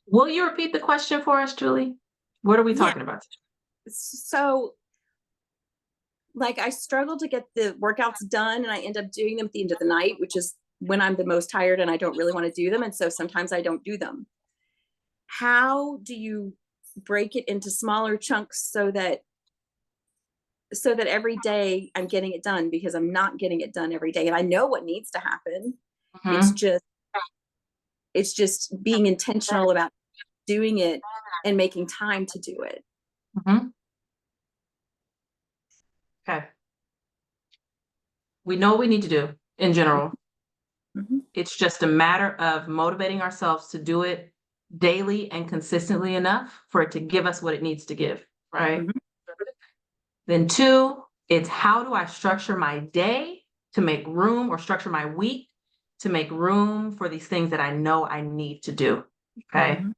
Will you repeat the question for us, Julie? What are we Yeah. talking about? So, like, I struggle to get the workouts done, and I end up doing them at the end of the night, which is when I'm the most tired and I don't really want to do them. And so sometimes I don't do them. How do you break it into smaller chunks so that every day I'm getting it done, because I'm not getting it done every day and I know what needs to happen. It's Mhm. just it's just being intentional about doing it and making time to do it. Mhm. Okay. We know what we need to do in general. Mhm. It's just a matter of motivating ourselves to do it daily and consistently enough for it to give us what it needs to give, right? Mhm. Then two, it's how do I structure my day to make room, or structure my week to make room for these things that I know I need to do. Okay. Mhm.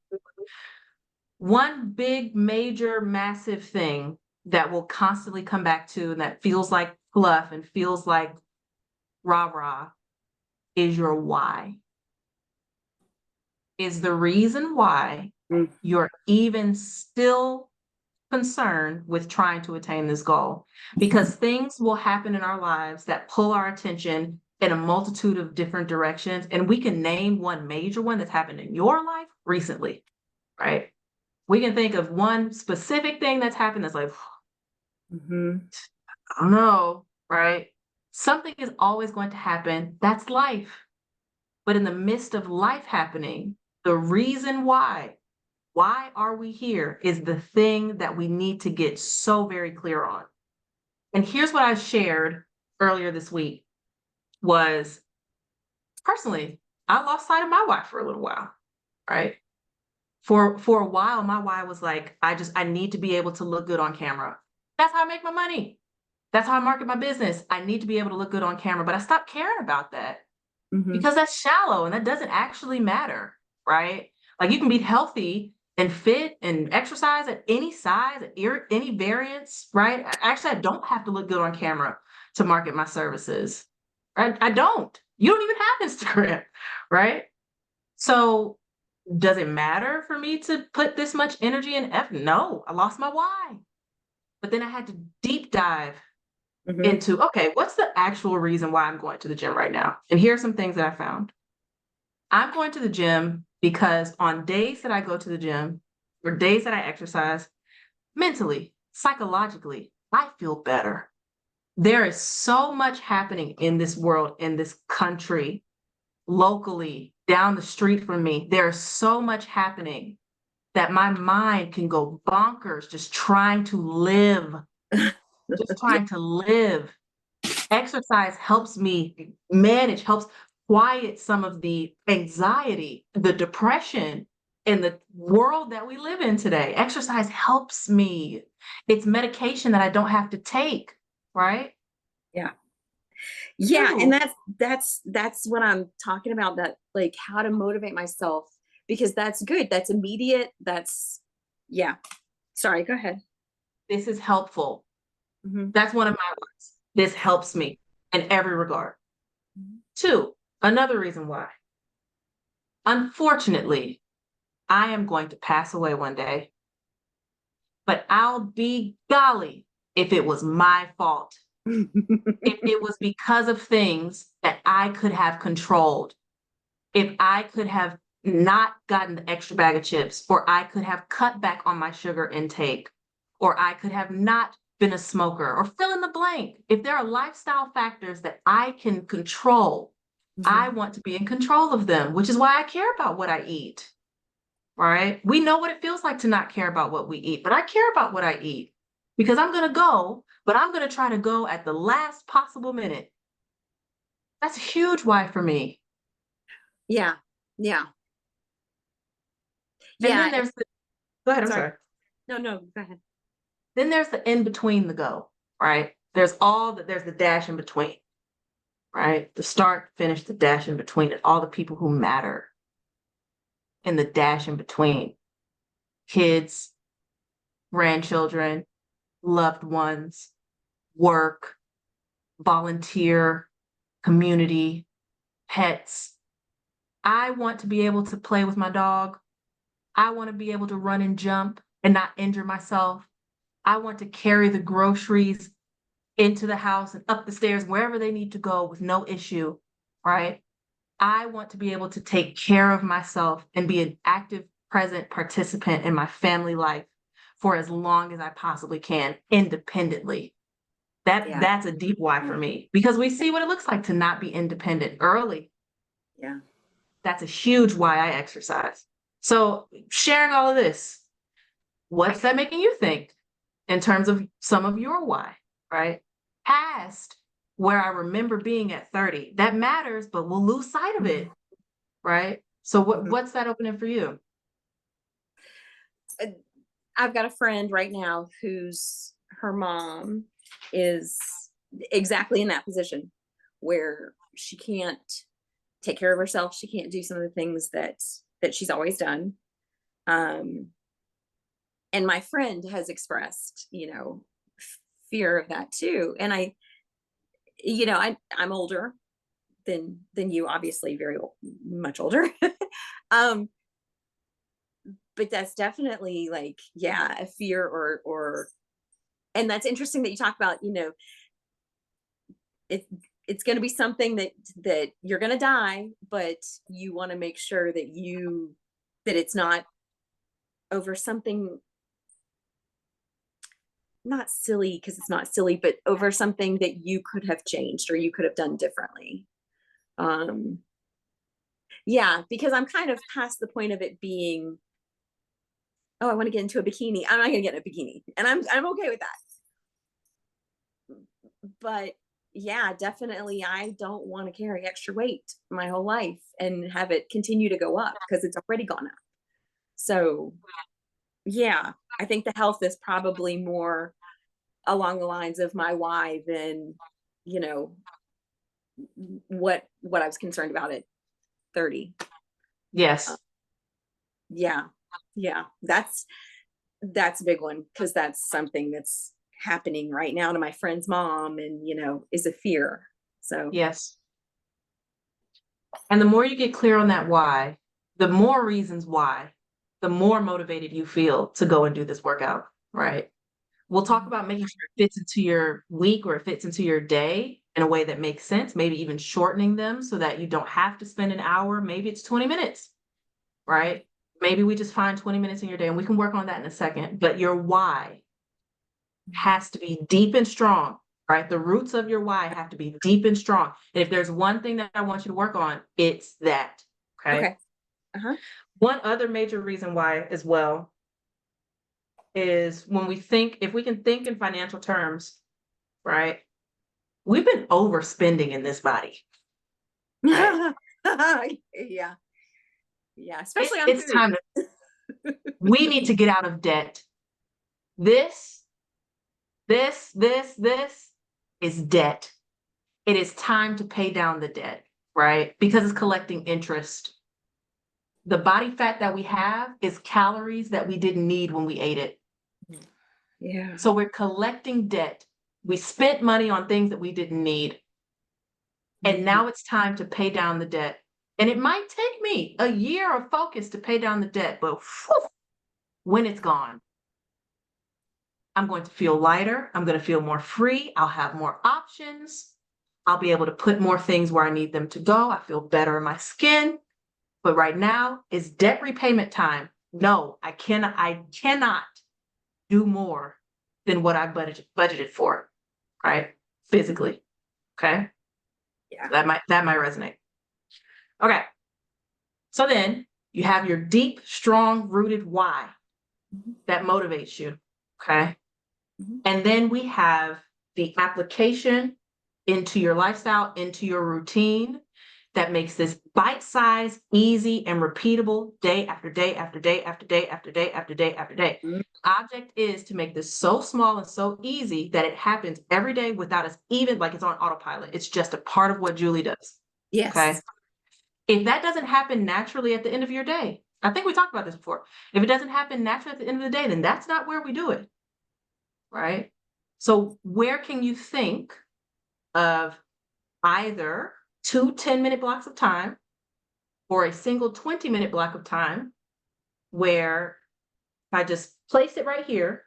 One big, major, massive thing that will constantly come back to, and that feels like fluff and feels like rah rah, is your why. Is the reason why Mm. you're even still concerned with trying to attain this goal. Because things will happen in our lives that pull our attention in a multitude of different directions. And we can name one major one that's happened in your life recently, right? We can think of one specific thing that's happened that's like, Mhm. I don't know, right? Something is always going to happen. That's life. But in the midst of life happening, the reason why are we here, is the thing that we need to get so very clear on. And here's what I shared earlier this week was, personally, I lost sight of my why for a little while, right? For a while, my why was like, I need to be able to look good on camera. That's how I make my money. That's how I market my business. I need to be able to look good on camera, but I stopped caring about that Mhm. because that's shallow and that doesn't actually matter, right? Like you can be healthy and fit and exercise at any size, at any variance, right? Actually, I don't have to look good on camera to market my services. I don't. You don't even have Instagram, right? So does it matter for me to put this much energy and effort? No, I lost my why. But then I had to deep dive Mhm. into, okay, what's the actual reason why I'm going to the gym right now? And here are some things that I found. I'm going to the gym because on days that I go to the gym or days that I exercise, mentally, psychologically, I feel better. There is so much happening in this world, in this country, locally, down the street from me. There's so much happening that my mind can go bonkers just trying to live, just Yeah. trying to live. Exercise helps me manage, helps quiet some of the anxiety, the depression in the world that we live in today. Exercise helps me. It's medication that I don't have to take, right? Yeah. Yeah, and Two, that's what I'm talking about, that like how to motivate myself, because that's good. That's immediate. That's yeah. Sorry, go ahead. this is helpful. Mhm. That's one of my words. This helps me in every regard. Mhm. Two, another reason why. Unfortunately, I am going to pass away one day, but I'll be golly if it was my fault, if it was because of things that I could have controlled, if I could have not gotten the extra bag of chips, or I could have cut back on my sugar intake, or I could have not been a smoker, or fill in the blank. If there are lifestyle factors that I can control, I Mhm. want to be in control of them, which is why I care about what I eat, right? We know what it feels like to not care about what we eat, but I care about what I eat because I'm going to go, but I'm going to try to go at the last possible minute. That's a huge why for me. Yeah. Yeah. And Yeah. then there's the, go ahead, I'm Sorry. sorry. No, no, go ahead. Then there's the in between the go, right? There's the dash in between, right? The start, finish, the dash in between, and all the people who matter in the dash in between. Kids, grandchildren, loved ones, work, volunteer, community, pets. I want to be able to play with my dog. I want to be able to run and jump and not injure myself. I want to carry the groceries into the house and up the stairs, wherever they need to go with no issue, right? I want to be able to take care of myself and be an active, present participant in my family life for as long as I possibly can, independently. Yeah. That's a deep why for me, because we see what it looks like to not be independent early. Yeah. That's a huge why I exercise. So sharing all of this, what's that making you think in terms of some of your why, right? Past where I remember being at 30, that matters, but we'll lose sight of it, right? So Mhm. what's that opening for you? I've got a friend right now whose her mom is exactly in that position where she can't take care of herself. She can't do some of the things that she's always done. Um, and my friend has expressed, fear of that too. And I'm older than you, obviously, much older. um, but that's definitely like, yeah, a fear or and that's interesting that you talk about, it it's going to be something that you're going to die, but you want to make sure that it's not over something not silly, because it's not silly, but over something that you could have changed or you could have done differently. um yeah, because I'm kind of past the point of it being, oh, I want to get into a bikini, I'm not going to get in a bikini, and I'm okay with that. But yeah, definitely, I don't want to carry extra weight my whole life and have it continue to go up because it's already gone up. So yeah, I think the health is probably more along the lines of my why than, you know, what I was concerned about at 30. Uh, Yes. yeah. Yeah. That's a big one because that's something that's happening right now to my friend's mom and, is a fear. So Yes. And the more you get clear on that why, the more reasons why, the more motivated you feel to go and do this workout, right? We'll talk about making sure it fits into your week or it fits into your day in a way that makes sense, maybe even shortening them so that you don't have to spend an hour. Maybe it's 20 minutes, right? Maybe we just find 20 minutes in your day and we can work on that in a second. But your why has to be deep and strong, right? The roots of your why have to be deep and strong. And if there's one thing that I want you to work on, it's that. Okay. okay. Uh-huh. One other major reason why as well is when we think, if we can think in financial terms, right? We've been overspending in this body, right? Yeah. Yeah, especially on It's food. time to, we need to get out of debt. This, this is debt. It is time to pay down the debt, right? Because it's collecting interest. The body fat that we have is calories that we didn't need when we ate it. Yeah. So we're collecting debt. We spent money on things that we didn't need. And now it's time to pay down the debt. And it might take me a year of focus to pay down the debt, but whew, when it's gone, I'm going to feel lighter. I'm going to feel more free. I'll have more options. I'll be able to put more things where I need them to go. I feel better in my skin. But right now is debt repayment time. No, I cannot do more than what I budgeted for, right? Physically. Okay. Yeah. That might resonate. Okay. So then you have your deep, strong rooted why that motivates you. Okay. Mhm. And then we have the application into your lifestyle, into your routine that makes this bite-sized, easy, and repeatable day after day after day after day after day after day after day. Mhm. Object is to make this so small and so easy that it happens every day without us even like it's on autopilot. It's just a part of what Julie does. Okay. Yes. If that doesn't happen naturally at the end of your day, I think we talked about this before. If it doesn't happen naturally at the end of the day, then that's not where we do it. Right. So where can you think of either 2 10-minute blocks of time or a single 20-minute block of time where if I just place it right here,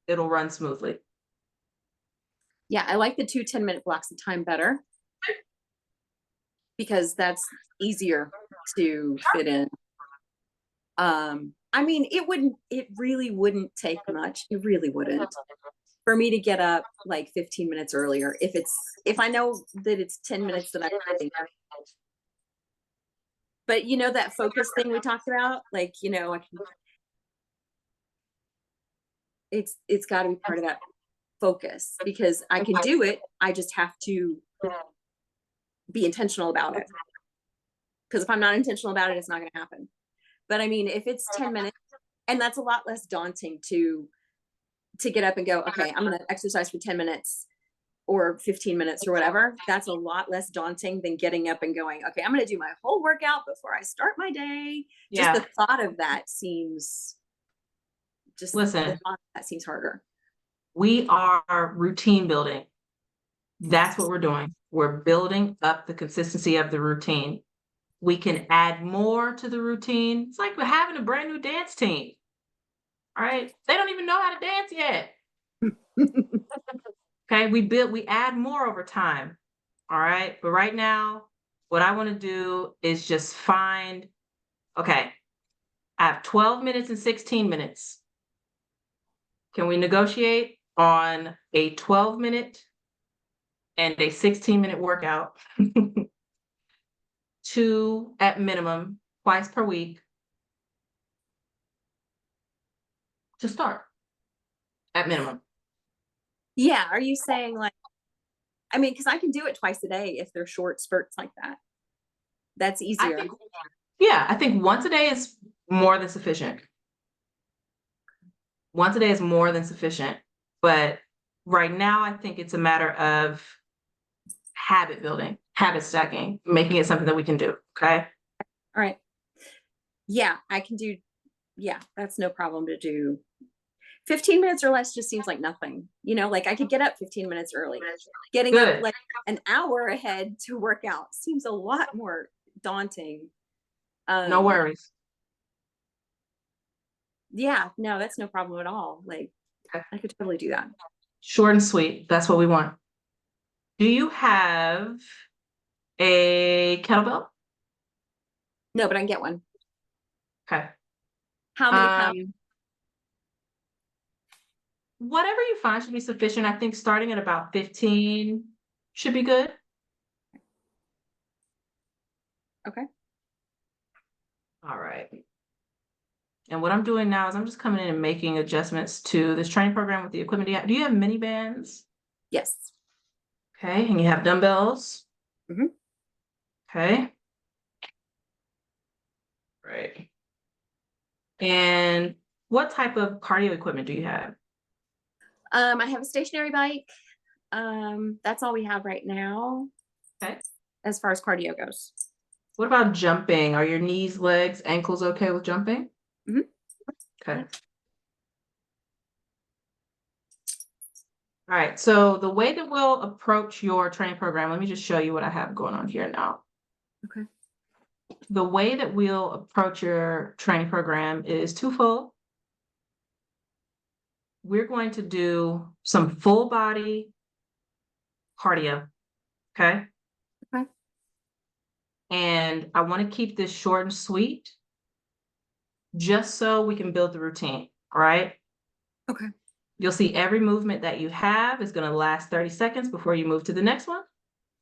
it'll run smoothly. Yeah, I like the 2 10-minute blocks of time better because that's easier to fit in. I mean, it really wouldn't take much. It really wouldn't for me to get up like 15 minutes earlier if I know that it's 10 minutes that I'm having. But you know that focus thing we talked about, like, you know, it's got to be part of that focus because I can do it. I just have to be intentional about it. Because if I'm not intentional about it, it's not going to happen. But I mean, if it's 10 minutes, and that's a lot less daunting to get up and go, okay, I'm going to exercise for 10 minutes or 15 minutes or whatever. That's a lot less daunting than getting up and going, okay, I'm going to do my whole workout before I start my day. Just Yeah. the thought of that seems Listen, that seems harder. we are routine building. That's what we're doing. We're building up the consistency of the routine. We can add more to the routine. It's like we're having a brand new dance team. All right. They don't even know how to dance yet. Okay. We add more over time. All right. But right now, what I want to do is just find, okay, I have 12 minutes and 16 minutes. Can we negotiate on a 12-minute and a 16-minute workout? 2 at minimum, twice per week to start at minimum. Yeah. Are you saying like, I mean, because I can do it twice a day if they're short spurts like that. That's easier. I think once a day is more than sufficient. Once a day is more than sufficient. But right now, I think it's a matter of habit building, habit stacking, making it something that we can do. Okay. All right. Yeah, I can do. Yeah, that's no problem to do. 15 minutes or less just seems like nothing. You know, like I could get up 15 minutes early. Getting up Good. like an hour ahead to work out seems a lot more daunting. No worries. Yeah, no, that's no problem at all. Like Okay. I could totally do that. Short and sweet. That's what we want. Do you have a kettlebell? No, but I can get one. Okay. How many pounds? Whatever you find should be sufficient. I think starting at about 15 should be good. Okay. All right. And what I'm doing now is I'm just coming in and making adjustments to this training program with the equipment. Do you have mini bands? Yes. Okay. And you have dumbbells? Mhm. Okay. Right. And what type of cardio equipment do you have? I have a stationary bike. That's all we have right now Okay. as far as cardio goes. What about jumping? Are your knees, legs, ankles okay with jumping? Mhm. Okay. All right. So the way that we'll approach your training program, let me just show you what I have going on here now. Okay. The way that we'll approach your training program is twofold. We're going to do some full body cardio. Okay. Okay. And I want to keep this short and sweet just so we can build the routine. All right. Okay. You'll see every movement that you have is going to last 30 seconds before you move to the next one.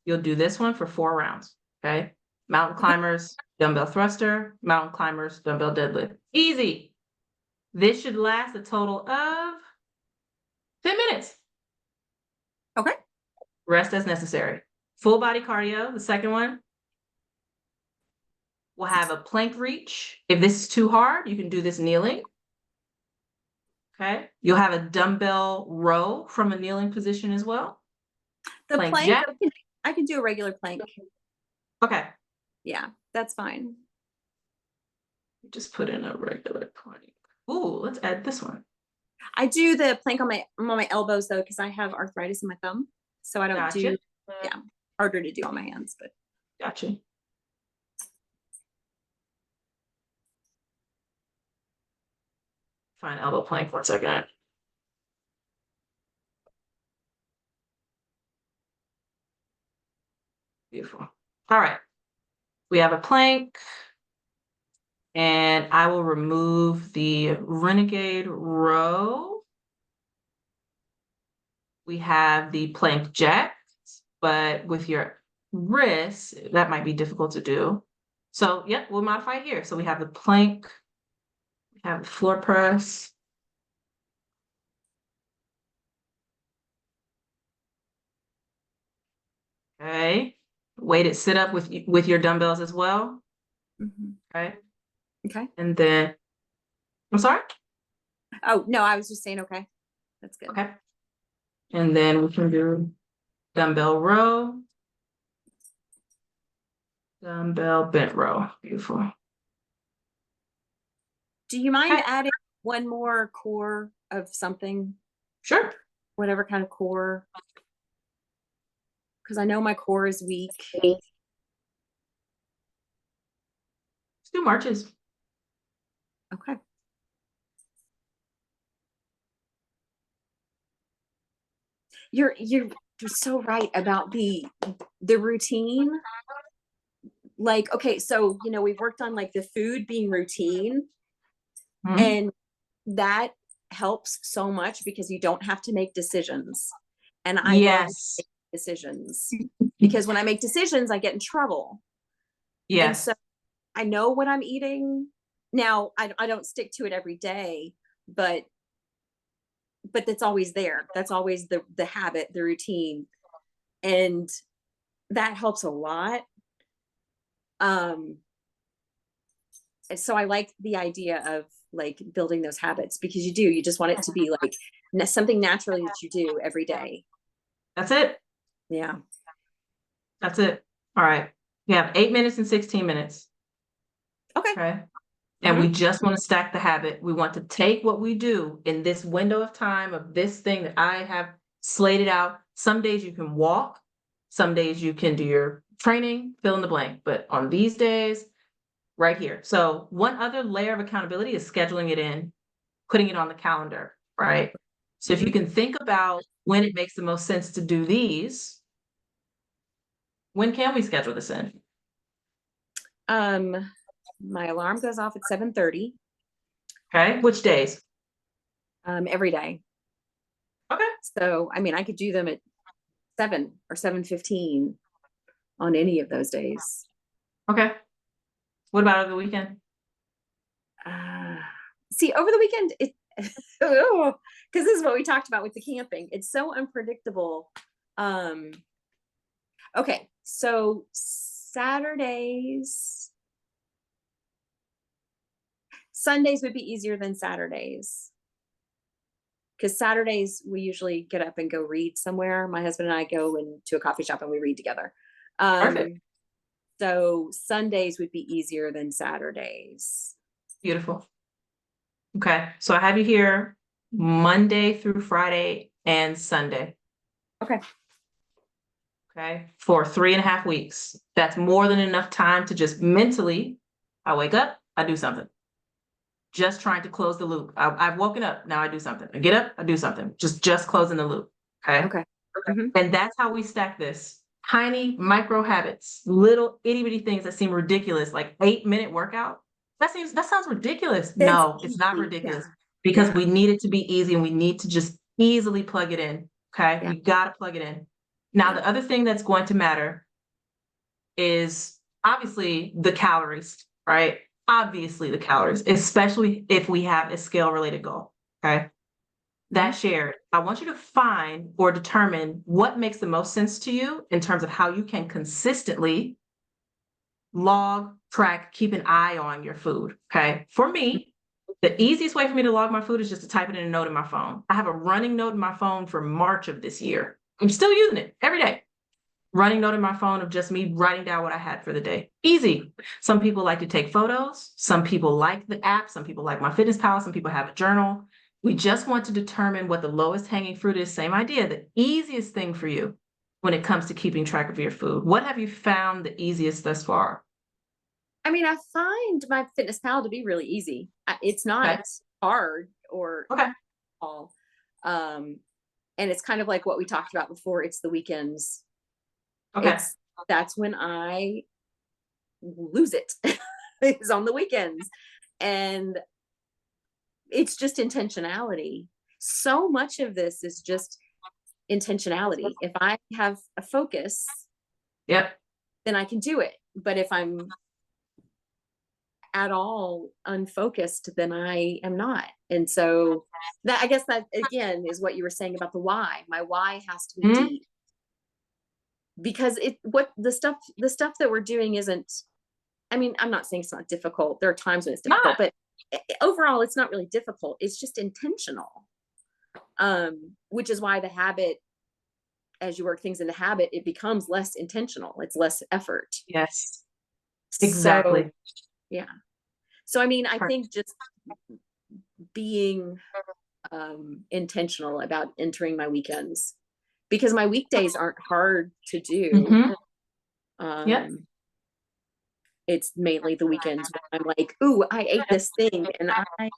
You'll do this one for 4 rounds. Okay. Mountain climbers, dumbbell thruster, mountain climbers, dumbbell deadlift. Easy. This should last a total of 10 minutes. Okay. Rest as necessary. Full body cardio, the second one. We'll have a plank reach. If this is too hard, you can do this kneeling. Okay. You'll have a dumbbell row from a kneeling position as well. The Plank plank, jack. I can do a regular plank. Okay. Yeah, that's fine. Just put in a regular plank. Ooh, let's add this one. I do the plank on my elbows though, because I have arthritis in my thumb. So I don't Gotcha. do, yeah, harder to do on my hands, but Gotcha. Find elbow plank for a second. Beautiful. All right. We have a plank. And I will remove the Renegade row. We have the plank jack, but with your wrists, that might be difficult to do. So, yep, we'll modify it here. So we have the plank, we have the floor press. Okay. Weighted sit up with your dumbbells as well. Mhm. Okay. Okay. And then, I'm sorry? Oh, no, I was just saying, okay. That's good. Okay. And then we can do dumbbell row, dumbbell bent row. Beautiful. Do you mind Okay. adding one more core of something, Sure. whatever kind of core? Because I know my core is weak. Let's do marches. Okay. You're so right about the routine. Like, okay, so we've worked on like the food being routine, Mhm. and that helps so much because you don't have to make decisions. And I love Yes. decisions because when I make decisions, I get in trouble. And Yes. so I know what I'm eating. Now, I don't stick to it every day, but that's always there. That's always the habit, the routine. And that helps a lot. And so I like the idea of like building those habits because you just want it to be like something naturally that you do every day. That's it. Yeah. That's it. All right. We have 8 minutes and 16 minutes. Okay. Okay. And we just want to stack the habit. We want to take what we do in this window of time of this thing that I have slated out. Some days you can walk, some days you can do your training, fill in the blank. But on these days, right here. So one other layer of accountability is scheduling it in, putting it on the calendar, right? So if you can think about when it makes the most sense to do these, when can we schedule this in? My alarm goes off at 7:30 Okay, which days? every day. Okay. So I mean I could do them at 7 or 7:15 on any of those days. Okay. What about over the weekend? See, over the weekend, because this is what we talked about with the camping. It's so unpredictable. Okay, so Sundays would be easier than Saturdays. Because Saturdays we usually get up and go read somewhere. My husband and I go into a coffee shop and we read together. Perfect. So Sundays would be easier than Saturdays. Beautiful. Okay, so I have you here Monday through Friday and Sunday. Okay. Okay, for 3.5 weeks. That's more than enough time to just mentally, I wake up, I do something. Just trying to close the loop. I've woken up, now I do something. I get up, I do something. Just closing the loop. Okay. Okay. Mhm. And that's how we stack this. Tiny micro habits, little itty bitty things that seem ridiculous, like 8-minute workout. That sounds ridiculous. No, it's not easy, ridiculous yeah. because Yeah. we need it to be easy and we need to just easily plug it in. Okay. Yeah. We got to plug it in. Now, Yeah. the other thing that's going to matter is obviously the calories, right? Obviously the calories, especially if we have a scale related goal. Okay. That shared, I want you to find or determine what makes the most sense to you in terms of how you can consistently log, track, keep an eye on your food. Okay. For me, the easiest way for me to log my food is just to type it in a note in my phone. I have a running note in my phone for March of this year. I'm still using it every day. Running note in my phone of just me writing down what I had for the day. Easy. Some people like to take photos. Some people like the app. Some people like MyFitnessPal. Some people have a journal. We just want to determine what the lowest hanging fruit is. Same idea. The easiest thing for you when it comes to keeping track of your food. What have you found the easiest thus far? I mean, I find MyFitnessPal to be really easy. It's not Okay. hard or Okay. all. And it's kind of like what we talked about before. It's the weekends. Okay. That's when I lose it. It's on the weekends. And it's just intentionality. So much of this is just intentionality. If I have a focus, Yep. then I can do it. But if I'm at all unfocused, then I am not. And so that, I guess that again is what you were saying about the why. My why has to be Mhm. deep, because the stuff that we're doing isn't, I mean, I'm not saying it's not difficult. There are times when it's difficult, Not. but overall it's not really difficult. It's just intentional. Which is why the habit, as you work things into habit, it becomes less intentional. It's less effort. Yes. So Exactly. yeah. So I mean, I Perfect. think just being intentional about entering my weekends, because my weekdays aren't hard to do. Mhm. Yep. It's mainly the weekends when I'm like, ooh, I ate this thing and I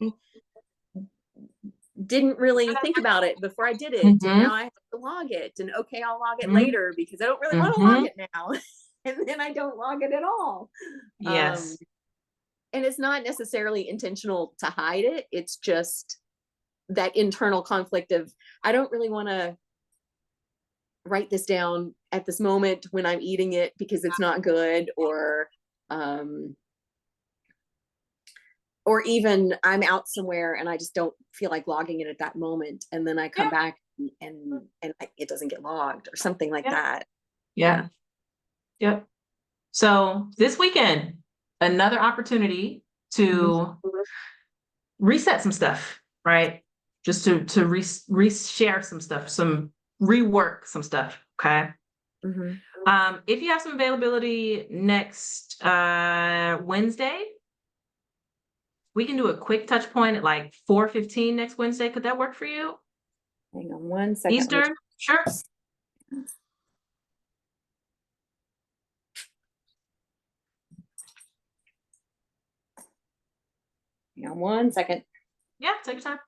didn't really think about it before I did it. And Mhm. now I have to log it. And okay, I'll log it Mhm. later because I don't really want to log Mhm. it now. And then I don't log it at all. Yes. And it's not necessarily intentional to hide it. It's just that internal conflict of, I don't really want to write this down at this moment when I'm eating it because it's not good, or even I'm out somewhere and I just don't feel like logging it at that moment, and then I come Yeah. back and it doesn't get logged or something like Yeah. that. Yeah. Yep. So this weekend, another opportunity Mhm. to reset some stuff, right? Just to re-share some stuff, some rework some stuff. Okay. Mhm. If you have some availability next Wednesday, we can do a quick touch point at like 4:15 next Wednesday. Could that work for you? Hang on one second. Let me Eastern? Sure. hang on one second. Yeah, take your time.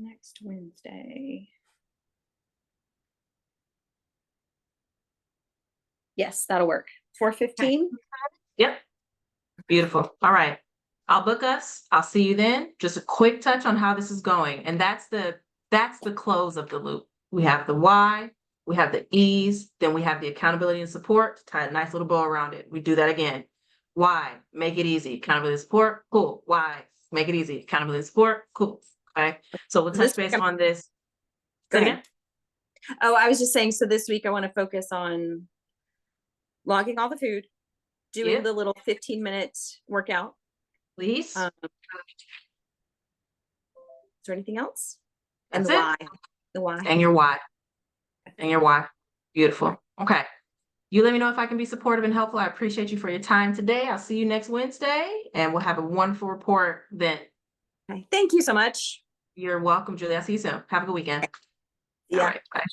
Next Wednesday. Yes, that'll work. 4:15. Yep. Beautiful. All right. I'll book us. I'll see you then. Just a quick touch on how this is going. And that's the close of the loop. We have the why, we have the ease, then we have the accountability and support. Tie a nice little bow around it. We do that again. Why? Make it easy. Accountability and support. Cool. Why? Make it easy. Accountability and support. Cool. Okay. So we'll So touch this week base on this. go Say it ahead. again. Oh, I was just saying, so this week I want to focus on logging all the food, doing Yeah, the little 15-minute workout. please. Is there anything else? And That's the it. why. The why. And your why. And your why. Beautiful. Okay. You let me know if I can be supportive and helpful. I appreciate you for your time today. I'll see you next Wednesday, and we'll have a wonderful report then. Okay. Thank you so much. You're welcome, Julie. I'll see you soon. Have a good weekend. All Yeah. right. Bye.